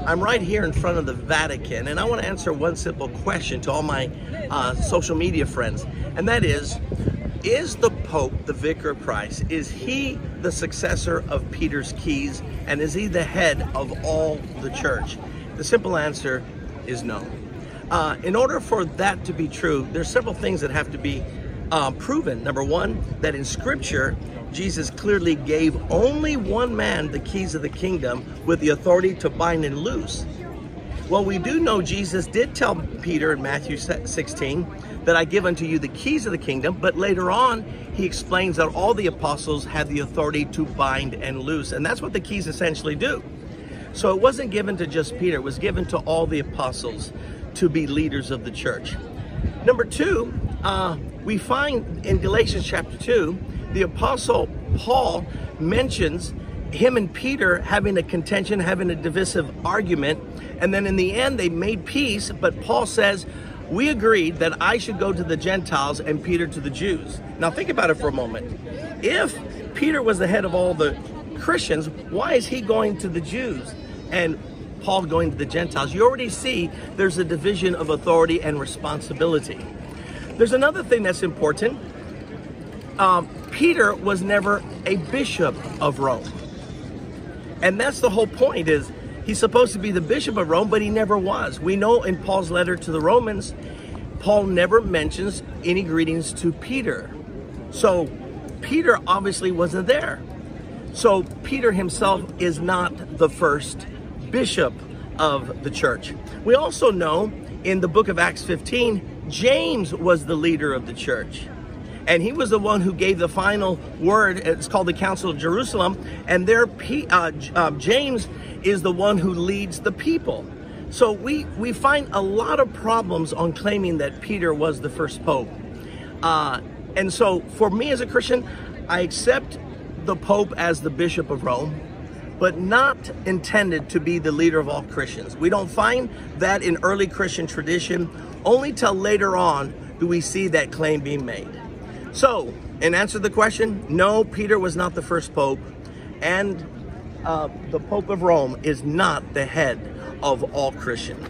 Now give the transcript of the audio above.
I'm right here in front of the Vatican, and I want to answer one simple question to all my social media friends, and that is the Pope the Vicar of Christ? Is he the successor of Peter's keys, and is he the head of all the church? The simple answer is no. In order for that to be true, there's several things that have to be proven. Number one, that in Scripture, Jesus clearly gave only one man the keys of the kingdom with the authority to bind and loose. Well, we do know Jesus did tell Peter in Matthew 16 that I give unto you the keys of the kingdom, but later on he explains that all the apostles had the authority to bind and loose, and that's what the keys essentially do. So it wasn't given to just Peter, it was given to all the apostles to be leaders of the church. Number two, we find in Galatians chapter 2, the apostle Paul mentions him and Peter having a contention, having a divisive argument, and then in the end they made peace, but Paul says, we agreed that I should go to the Gentiles and Peter to the Jews. Now think about it for a moment. If Peter was the head of all the Christians, why is he going to the Jews and Paul going to the Gentiles? You already see there's a division of authority and responsibility. There's another thing that's important. Peter was never a bishop of Rome. And that's the whole point, is he's supposed to be the bishop of Rome, but he never was. We know in Paul's letter to the Romans, Paul never mentions any greetings to Peter. So Peter obviously wasn't there. So Peter himself is not the first bishop of the church. We also know in the book of Acts 15, James was the leader of the church. And he was the one who gave the final word. It's called the Council of Jerusalem. And there, James is the one who leads the people. So we find a lot of problems on claiming that Peter was the first pope. And so for me as a Christian, I accept the Pope as the Bishop of Rome, but not intended to be the leader of all Christians. We don't find that in early Christian tradition. Only till later on do we see that claim being made. So, in answer to the question, no, Peter was not the first pope, and the Pope of Rome is not the head of all Christians.